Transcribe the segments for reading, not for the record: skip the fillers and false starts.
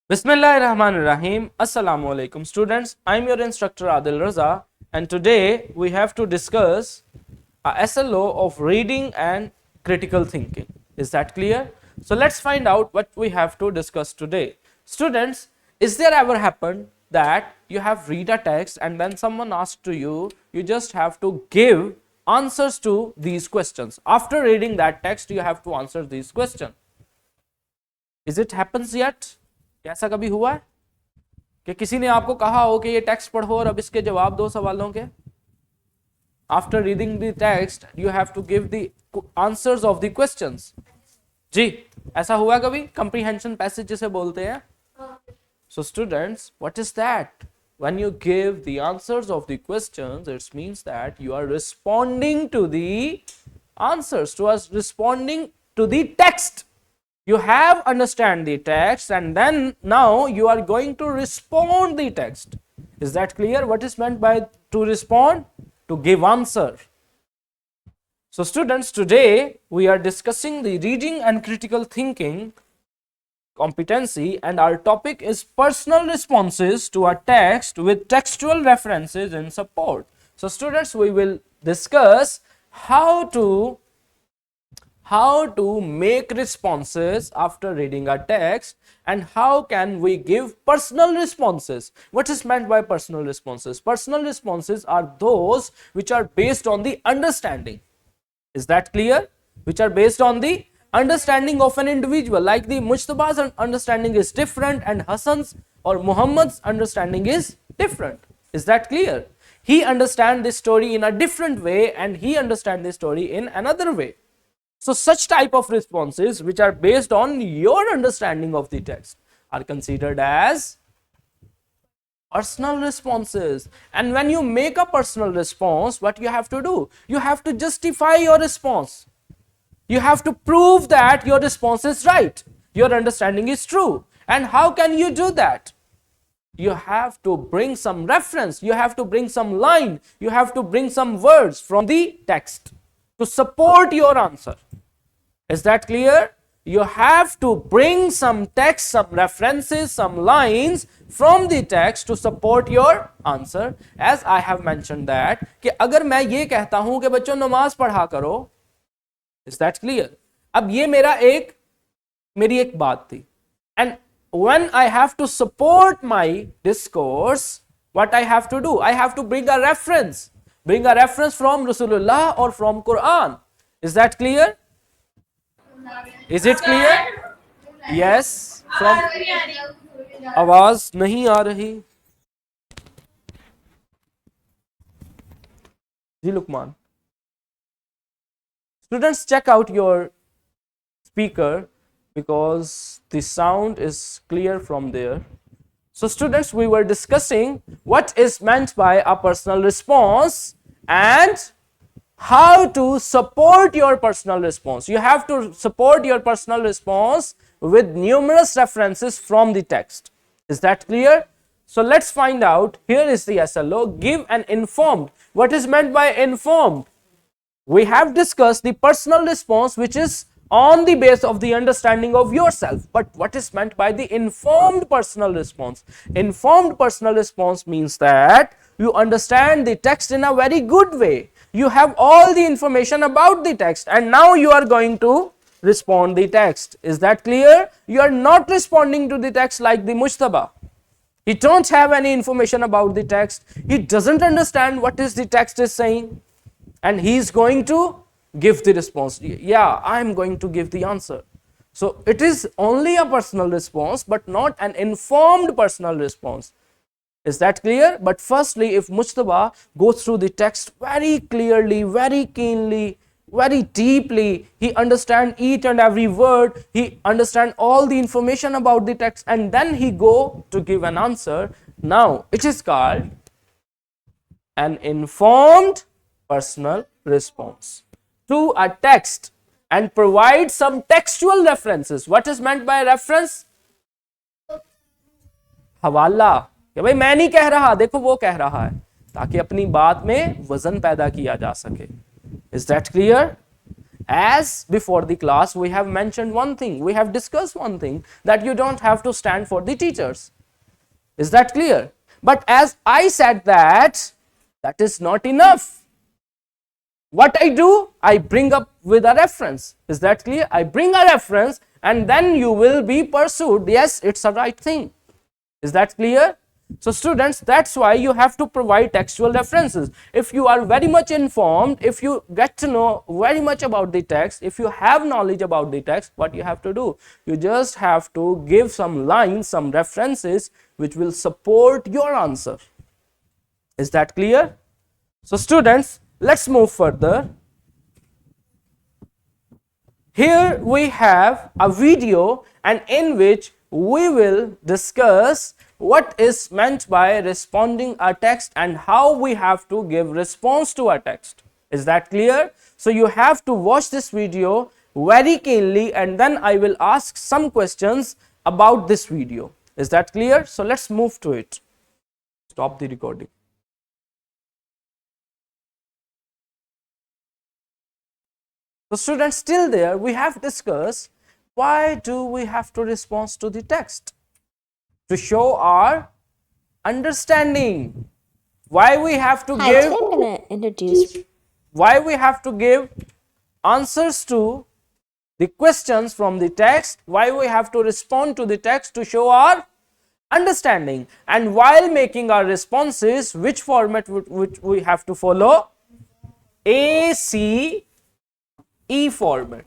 Bismillahirrahmanirrahim. Assalamu alaikum students. I am your instructor Adil Raza and today we have to discuss a SLO of reading and critical thinking. Is that clear? So let's find out what we have to discuss today. Students, is there ever happened that you have read a text and then someone asked to you, you just have to give answers to these questions. After reading that text, you have to answer these questions. Is it happens yet? ऐसा कभी हुआ है कि किसी ने आपको कहा हो कि ये टेक्स्ट पढ़ो और अब इसके जवाब दो सवालों के? After reading the text you have to give the answers of the questions. जी, ऐसा हुआ कभी? कंप्रीहेंशन पैसेज जिसे बोलते हैं. So students, what is that? When you give the answers of the questions, it means that you are responding to the answers, to us responding to the text. You have understand the text and then now you are going to respond the text. Is that clear? What is meant by to respond? To give answer. So students, today we are discussing the reading and critical thinking competency and our topic is personal responses to a text with textual references in support. So students, we will discuss how to make responses after reading a text and how can we give personal responses. What is meant by personal responses? Personal responses are those which are based on the understanding. Is that clear? Which are based on the understanding of an individual. Like the Mujtaba's understanding is different and Hassan's or Muhammad's understanding is different. Is that clear? He understands this story in a different way and he understands this story in another way. So such type of responses which are based on your understanding of the text are considered as personal responses. And when you make a personal response, what you have to do? You have to justify your response. You have to prove that your response is right. Your understanding is true. And how can you do that? You have to bring some reference. You have to bring some line. You have to bring some words from the text to support your answer. Is that clear? You have to bring some text, some references, some lines from the text to support your answer. As I have mentioned that कि अगर मैं ये कहता हूं कि बच्चों नमाज पढ़ा करो, is that clear? अब ये मेरी एक बात थी. And when I have to support my discourse, what I have to do? I have to bring a reference. Bring a reference from Rasulullah or from Quran. Is that clear? Is it clear? Yes. From आवाज नहीं आ रही. जी Lukman. Students, check out your speaker because the sound is clear from there. So students, we were discussing what is meant by a personal response and how to support your personal response. You have to support your personal response with numerous references from the text. Is that clear? So let's find out. Here is the SLO. Give an informed. What is meant by informed? We have discussed the personal response which is on the base of the understanding of yourself. But what is meant by the informed personal response? Informed personal response means that you understand the text in a very good way. You have all the information about the text and now you are going to respond the text. Is that clear? You are not responding to the text like the Mujtaba. He don't have any information about the text. He doesn't understand what is the text is saying and he is going to give the response. Yeah, I am going to give the answer. So it is only a personal response but not an informed personal response. Is that clear? But firstly, if Mujtaba goes through the text very clearly, very keenly, very deeply, he understands each and every word, he understands all the information about the text and then he go to give an answer. Now, it is called an informed personal response to a text and provide some textual references. What is meant by reference? हवाला. कि भाई मैं नहीं कह रहा, देखो वो कह रहा है, ताकि अपनी बात में वजन पैदा किया जा सके. Is that clear? As before the class, we have mentioned one thing, we have discussed one thing, that you don't have to stand for the teachers. Is that clear? But as I said that is not enough. What I do, I bring up with a reference. Is that clear? I bring a reference and then you will be pursued. Yes, it's a right thing. Is that clear? So students, that's why you have to provide textual references. If you are very much informed, if you get to know very much about the text, if you have knowledge about the text, what you have to do? You just have to give some lines, some references which will support your answer. Is that clear? So students, let's move further. Here we have a video and in which we will discuss what is meant by responding a text and how we have to give response to a text. Is that clear? So you have to watch this video very keenly and then I will ask some questions about this video. Is that clear? So let's move to it. Stop the recording. So students, still there we have discussed why do we have to respond to the text? To show our understanding. Why we have to give, I'm gonna introduce. why we have to give answers to the questions from the text, why we have to respond to the text to show our understanding, and while making our responses, which format which we have to follow? ACE format.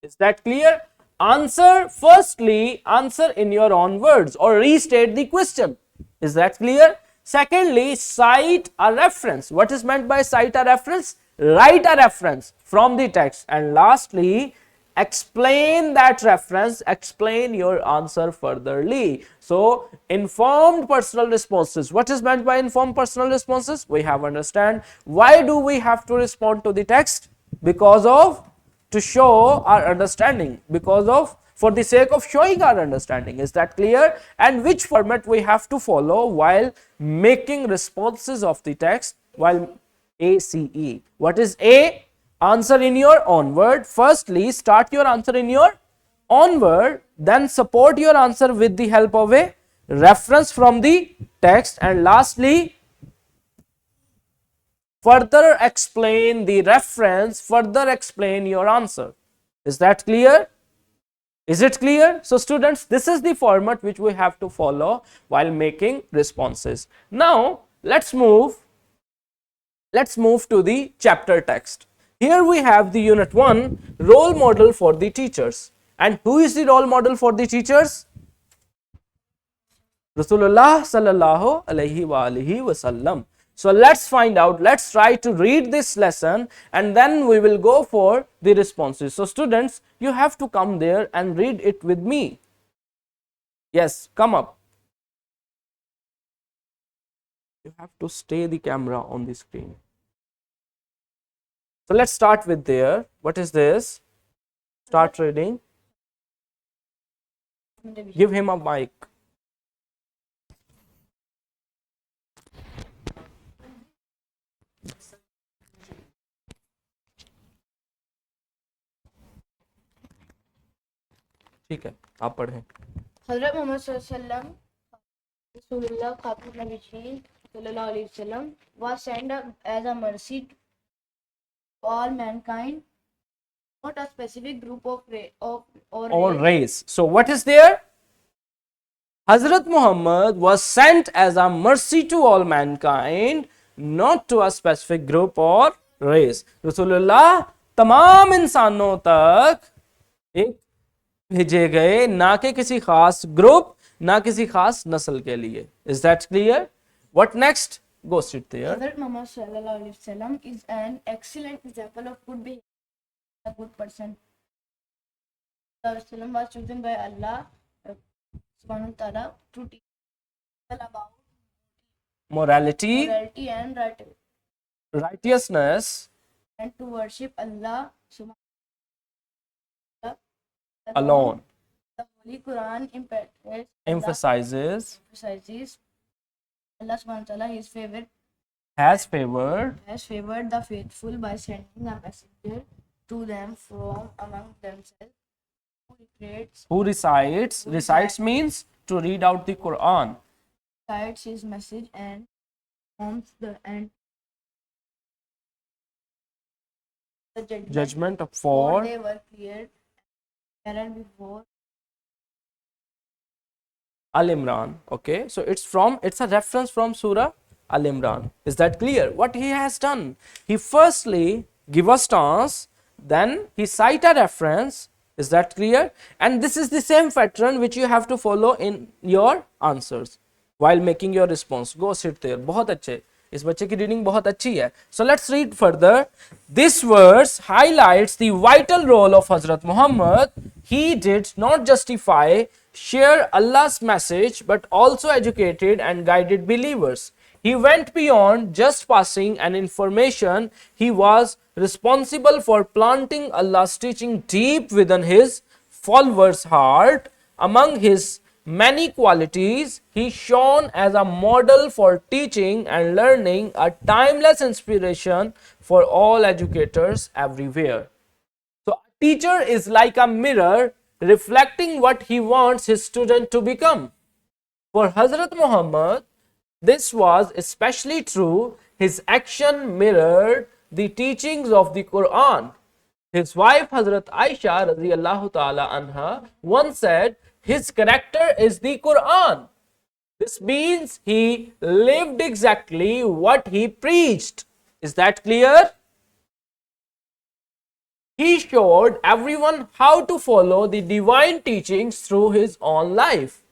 Is that clear? Answer, firstly, answer in your own words or restate the question. Is that clear? Secondly, cite a reference. What is meant by cite a reference? Write a reference from the text. And lastly, explain that reference, explain your answer furtherly. So, informed personal responses. What is meant by informed personal responses? We have understand. Why do we have to respond to the text? Because of, to show our understanding, because of, for the sake of showing our understanding. Is that clear? And which format we have to follow while making responses of the text, while ACE. What is A? Answer in your own word. Firstly, start your answer in your own word, then support your answer with the help of a reference from the text, and lastly, further explain the reference, further explain your answer. Is that clear? Is it clear? So students, this is the format which we have to follow while making responses. Now let's move to the chapter text. Here we have the unit 1, role model for the teachers. And who is the role model for the teachers? Rasulullah sallallahu alaihi wa alihi wasallam. So let's find out, let's try to read this lesson and then we will go for the responses. So students, you have to come there and read it with me. Yes, come up. You have to stay the camera on the screen. So let's start with there. What is this? Start reading. Give him a mic. ठीक है, आप पढ़ें. हज़रत मोहम्मद सल्लल्लाहु Rasulullah Khatun Nabi sallallahu alaihi wasallam was sent as a mercy to all mankind, not a specific group or race. So what is there? Hazrat Muhammad was sent as a mercy to all mankind, not to a specific group or race. Rasulullah तमाम इंसानों तक एक भेजे गए, ना कि किसी खास ग्रुप, ना किसी खास नस्ल के लिए. Is that clear? What next? Go sit there. Hazrat Muhammad sallallahu alaihi wasallam is an excellent example of good behavior, a good person. Rasulullah was chosen by Allah subhanahu wa ta'ala to teach about Morality morality and righteousness and to worship Allah subhanahu wa ta'ala alone. The Holy Quran Emphasizes Allah subhanahu wa ta'ala his favorite has favored has favored the faithful by sending a messenger to them from among themselves. Who recites? Recites means to read out the Quran. Recites his message and forms the end. The Judgment for for they were cleared error before. Al Imran. Okay, so it's a reference from Surah Al Imran. Is that clear? What he has done? He firstly give a stance, then he cite a reference. Is that clear? And this is the same pattern which you have to follow in your answers while making your response. Go sit there. बहुत अच्छे. इस बच्चे की reading बहुत अच्छी है. So let's read further. This verse highlights the vital role of Hazrat Muhammad. He did not justify, share Allah's message, but also educated and guided believers. He went beyond just passing an information. He was responsible for planting Allah's teaching deep within his followers' heart. Among his many qualities, he shone as a model for teaching and learning, a timeless inspiration for all educators everywhere. So, a teacher is like a mirror reflecting what he wants his student to become. For Hazrat Muhammad, this was especially true. His action mirrored the teachings of the Quran. His wife Hazrat Aisha radiallahu ta'ala anha once said, his character is the Quran. This means he lived exactly what he preached. Is that clear? He showed everyone how to follow the divine teachings through his own life.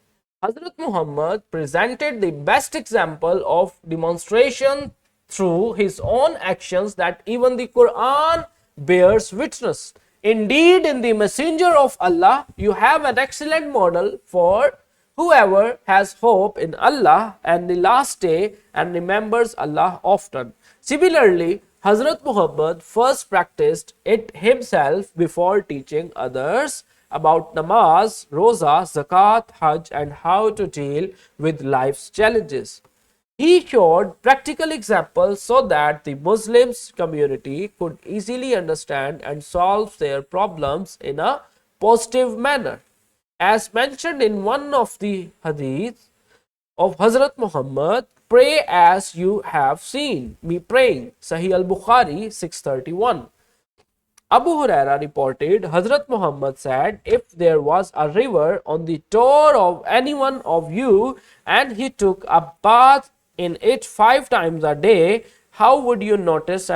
Hazrat Muhammad presented the best example of demonstration through his own actions that even the Quran bears witness. Indeed, in the Messenger of Allah, you have an excellent model for whoever has hope in Allah and the last day and remembers Allah often. Similarly, Hazrat Muhammad first practiced it himself before teaching others about namaz, roza, zakat, hajj, and how to deal with life's challenges. He showed practical examples so that the Muslims community could easily understand and solve their problems in a positive manner. As mentioned in one of the hadiths of Hazrat Muhammad, pray as you have seen me praying. Sahih al-Bukhari 631. Abu Huraira reported, Hazrat Muhammad said, if there was a river on the door of any one of you and he took a bath in it 5 times a day, how would you notice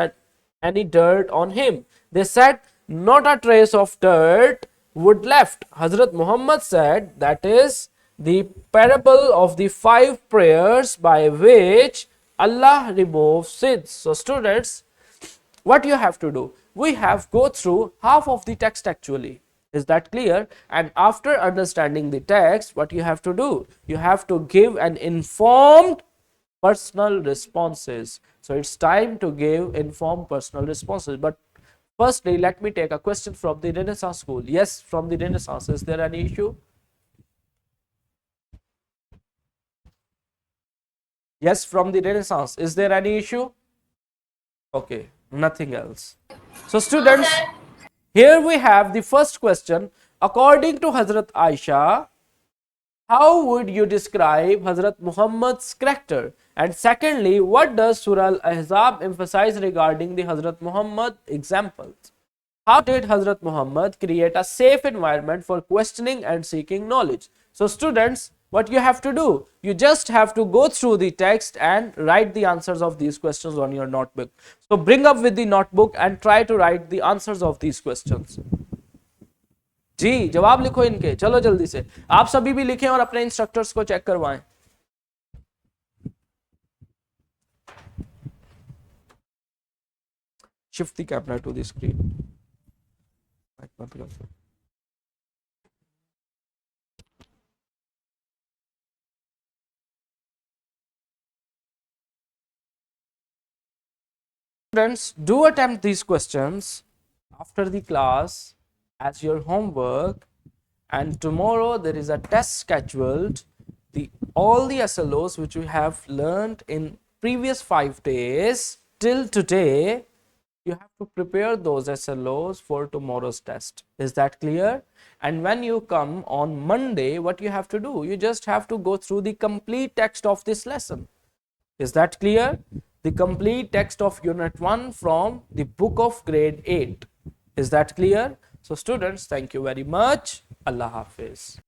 any dirt on him? They said, not a trace of dirt would left. Hazrat Muhammad said, that is the parable of the 5 prayers by which Allah removes sins. So students, what you have to do? We have go through half of the text actually. Is that clear? And after understanding the text, what you have to do? You have to give an informed personal responses. So it's time to give informed personal responses. But firstly, let me take a question from the Renaissance school. Yes, from the Renaissance. Is there any issue? Yes, from the Renaissance. Is there any issue? Okay, nothing else. So students, here we have the first question. According to Hazrat Aisha, how would you describe Hazrat Muhammad's character? And secondly, what does Surah Al-Ahzab emphasize regarding the Hazrat Muhammad examples? How did Hazrat Muhammad create a safe environment for questioning and seeking knowledge? So students, what you have to do? You just have to go through the text and write the answers of these questions on your notebook. So bring up with the notebook and try to write the answers of these questions. जी जवाब लिखो इनके, चलो जल्दी से आप सभी भी लिखें और अपने इंस्ट्रक्टर्स को चेक करवाएं. Shift the camera to the screen. Students, do attempt these questions after the class as your homework, and tomorrow there is a test scheduled. All the SLOs which we have learned in previous 5 days till today, you have to prepare those SLOs for tomorrow's test. Is that clear? And when you come on Monday, what you have to do? You just have to go through the complete text of this lesson. Is that clear? The complete text of Unit 1 from the book of grade 8. Is that clear? So students, thank you very much. Allah Hafiz.